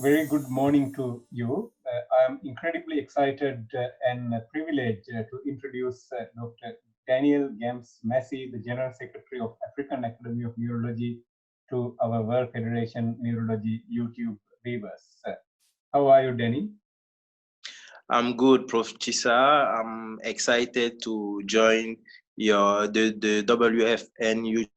Very good morning to you. I'm incredibly excited and privileged to introduce Dr. Daniel Gams Massi, the General Secretary of African Academy of Neurology, to our World Federation Neurology YouTube viewers. How are you, Danny? I'm good, Prof. Tissa. I'm excited to join the WFN.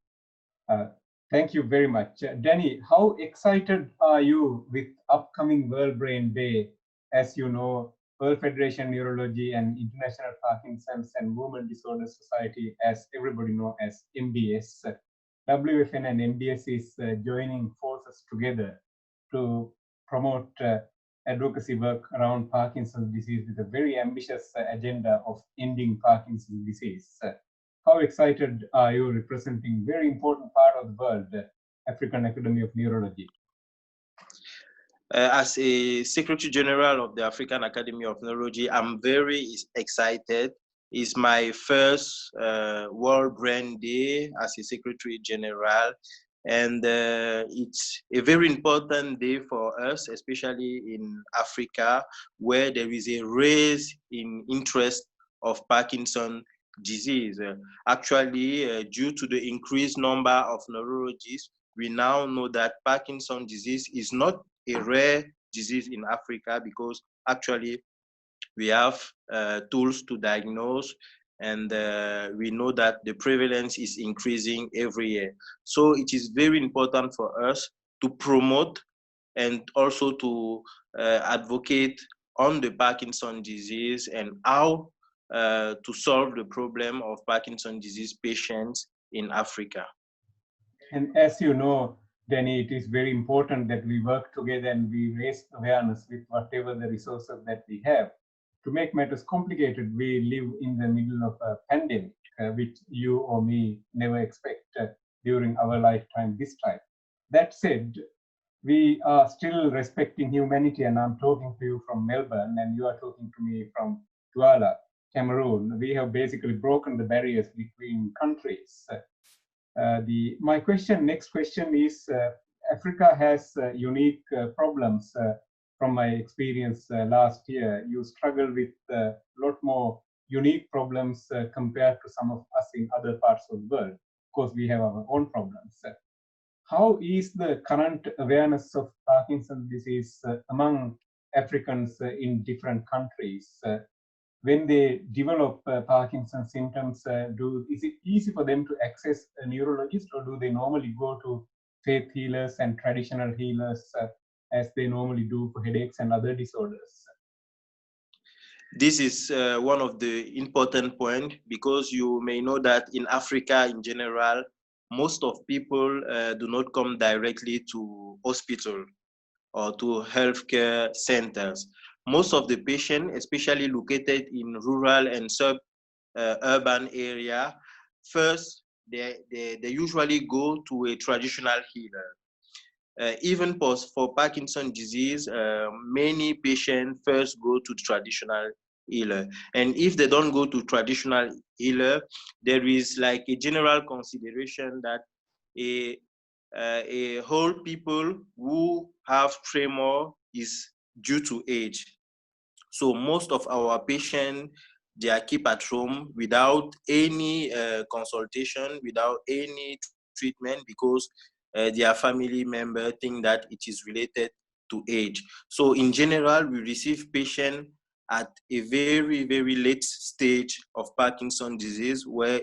Uh, Thank you very much. Danny, how excited are you with upcoming World Brain Day? As you know, World Federation Neurology and International Parkinson's and Movement Disorder Society, as everybody know as MBS, WFN and MBS is joining forces together to promote advocacy work around Parkinson's disease with a very ambitious agenda of ending Parkinson's disease. How excited are you representing very important part of the world, African Academy of Neurology? As a Secretary General of the African Academy of Neurology, I'm very excited. It's my first World Brain Day as a Secretary General, and it's a very important day for us, especially in Africa, where there is a rise in interest of Parkinson disease. Actually, due to the increased number of neurologists, we now know that Parkinson disease is not a rare disease in Africa, because actually we have tools to diagnose, and we know that the prevalence is increasing every year. So it is very important for us to promote and also to advocate on the Parkinson disease and how to solve the problem of Parkinson disease patients in Africa. And as you know, Danny, it is very important that we work together and we raise awareness with whatever the resources that we have. To make matters complicated, we live in the middle of a pandemic, which you or me never expect during our lifetime this time. That said, we are still respecting humanity, and I'm talking to you from Melbourne, and you are talking to me from Douala, Cameroon. We have basically broken the barriers between countries. My next question is, Africa has unique problems. From my experience last year, you struggle with a lot more unique problems compared to some of us in other parts of the world. Of course, we have our own problems. How is the current awareness of Parkinson's disease among Africans in different countries? When they develop Parkinson's symptoms, is it easy for them to access a neurologist, or do they normally go to faith healers and traditional healers as they normally do for headaches and other disorders? This is one of the important points, because you may know that in Africa in general, most of people do not come directly to hospital or to healthcare centers. Most of the patients, especially located in rural and urban area, first they usually go to a traditional healer. Even for Parkinson disease, many patients first go to traditional healer. And if they don't go to traditional healer, there is like a general consideration that a whole people who have tremor is due to age. So most of our patients, they are kept at home without any consultation, without any treatment, because their family member think that it is related to age. So in general, we receive patients at a very, very late stage of Parkinson's disease, where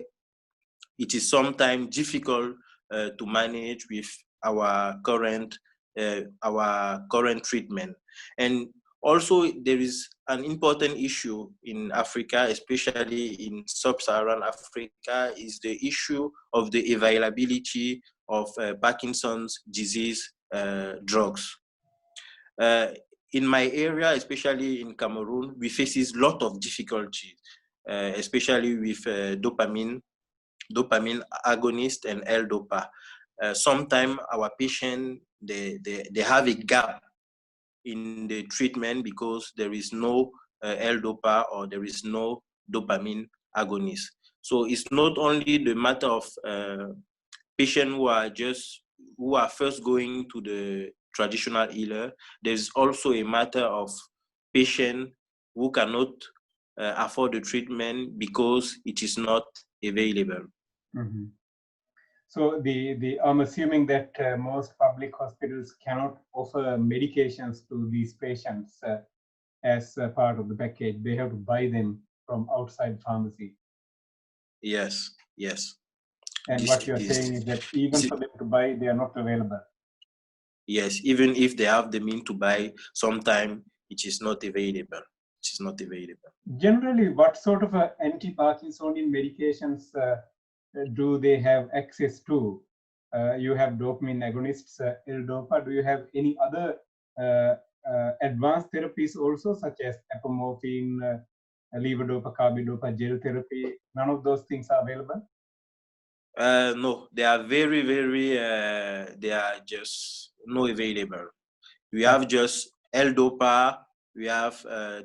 it is sometimes difficult to manage with our current treatment. And also, there is an important issue in Africa, especially in sub-Saharan Africa, is the issue of the availability of Parkinson's disease drugs. In my area, especially in Cameroon, we face a lot of difficulties, especially with dopamine agonist and L-DOPA. Sometimes our patient, they have a gap in the treatment because there is no L-DOPA or there is no dopamine agonist. So it's not only the matter of patients who are first going to traditional healer. There's also a matter of patient who cannot afford the treatment because it is not available. Mm-hmm. So I'm assuming that most public hospitals cannot offer medications to these patients as part of the package. They have to buy them from outside pharmacy. Yes, yes. And what you're saying is that even for them to buy, they are not available. Yes, even if they have the means to buy, sometimes it is not available. It is not available. Generally, what sort of anti-Parkinsonian medications do they have access to? You have dopamine agonists, L-Dopa. Do you have any other advanced therapies also, such as apomorphine, levodopa, carbidopa, gel therapy? None of those things are available? No, they are very, they are just not available. We have just L-Dopa, we have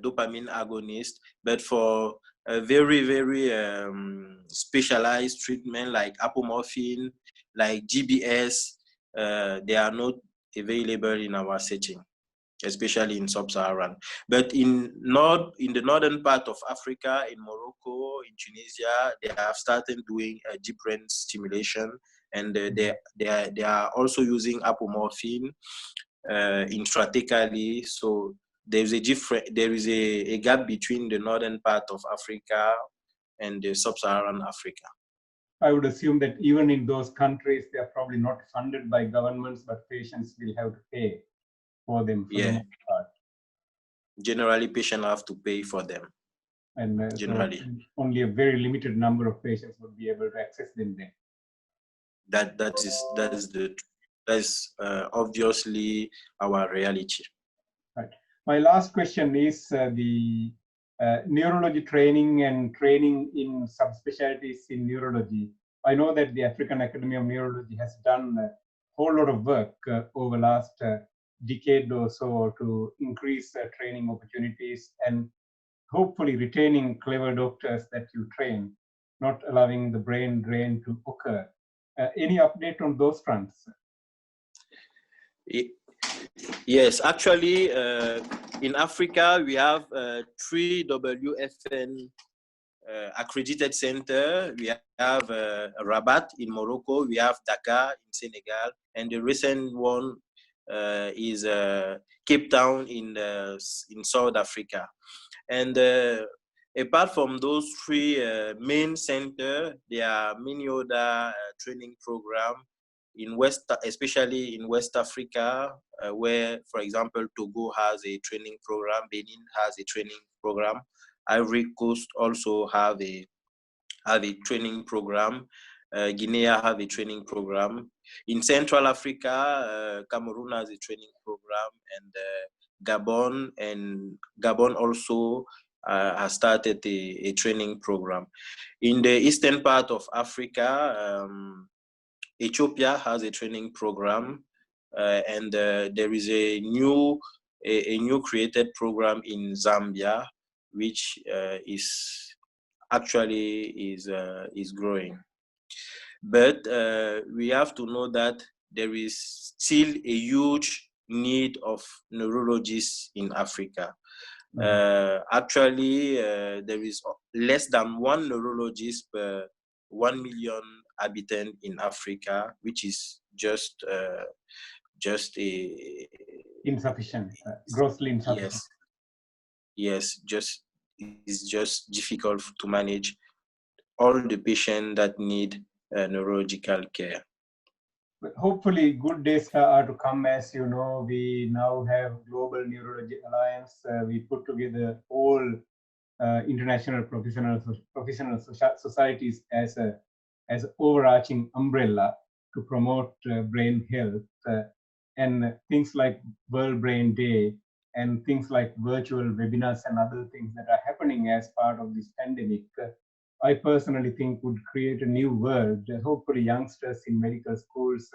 dopamine agonist, but for a very, specialized treatment like apomorphine, like GBS, they are not available in our setting, especially in sub-Saharan. But in the northern part of Africa, in Morocco, in Tunisia, they have started doing deep brain stimulation, and they are also using apomorphine intrathecally. So there is a gap between the northern part of Africa and the sub-Saharan Africa. I would assume that even in those countries, they are probably not funded by governments, but patients will have to pay for them for the most part. Generally, patients have to pay for them. And generally, so only a very limited number of patients would be able to access them then. That is obviously our reality. Right. My last question is the neurology training and training in subspecialties in neurology. I know that the African Academy of Neurology has done a whole lot of work over the last decade or so to increase training opportunities and hopefully retaining clever doctors that you train, not allowing the brain drain to occur. Any update on those fronts? Yes, actually, in Africa, we have 3 WFN accredited center. We have Rabat in Morocco, we have Dakar in Senegal, and the recent one is Cape Town in South Africa. And apart from those 3 main centers, there are many other training programs in especially in West Africa, where, for example, Togo has a training program, Benin has a training program, Ivory Coast also have a training program, Guinea have a training program. In Central Africa, Cameroon has a training program, and Gabon also has started a training program. In the eastern part of Africa, Ethiopia has a training program, and there is a new created program in Zambia, which is growing. But we have to know that there is still a huge need of neurologists in Africa. Actually, there is less than 1 neurologist per 1 million inhabitants in Africa, which is just insufficient, grossly insufficient. Yes, it's just difficult to manage all the patients that need neurological care. But hopefully good days are to come. As you know, we now have Global Neurology Alliance. We put together all international professional societies as an overarching umbrella to promote brain health, and things like World Brain Day and things like virtual webinars and other things that are happening as part of this pandemic, I personally think would create a new world. Hopefully youngsters in medical schools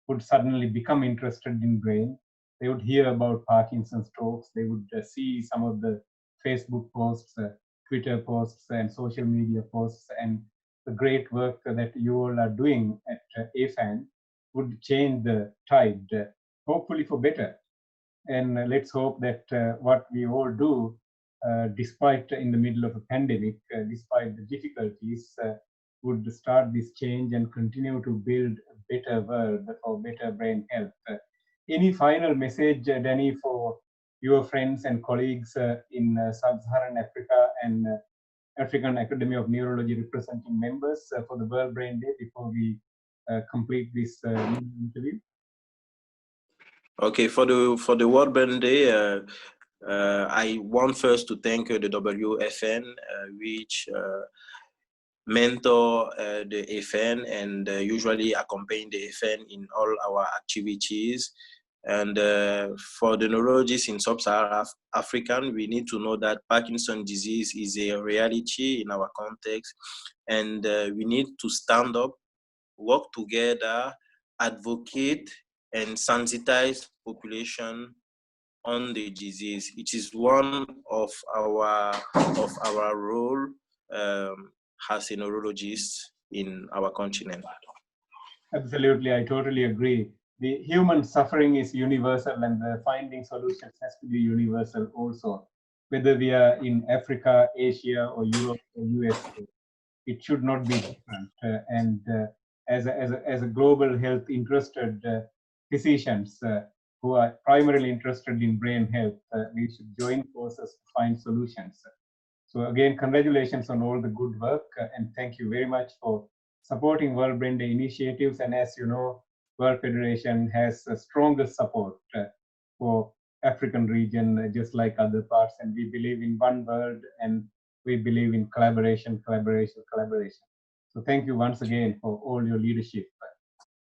would suddenly become interested in brain. They would hear about Parkinson's talks. They would see some of the Facebook posts, Twitter posts, and social media posts, and the great work that you all are doing at AFAN would change the tide. hopefully for better. And let's hope that what we all do, despite in the middle of a pandemic, despite the difficulties, would start this change and continue to build a better world for better brain health. Any final message, Danny, for your friends and colleagues in Sub-Saharan Africa and African Academy of Neurology representing members for the World Brain Day before we complete this interview? Okay, for the World Brain Day, I want first to thank the WFN, which mentor the AFAN and usually accompany the AFAN in all our activities. And for the neurologists in Sub-Saharan Africa, we need to know that Parkinson's disease is a reality in our context, and we need to stand up, work together, advocate, and sensitize population on the disease. It is one of our role as a neurologist in our continent. Absolutely, I totally agree. The human suffering is universal, and finding solutions has to be universal also. Whether we are in Africa, Asia, or Europe or US, it should not be different. As a global health interested physicians who are primarily interested in brain health, we should join forces to find solutions. So again, congratulations on all the good work, and thank you very much for supporting World Brain Day initiatives. And as you know, World Federation has the strongest support for African region, just like other parts. And we believe in one world, and we believe in collaboration, collaboration, collaboration. So thank you once again for all your leadership.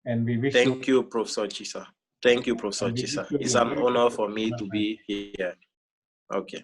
And we wish Thank you, Professor Tissa. Thank you, Professor Tissa. It's an honor for me to be here. Okay.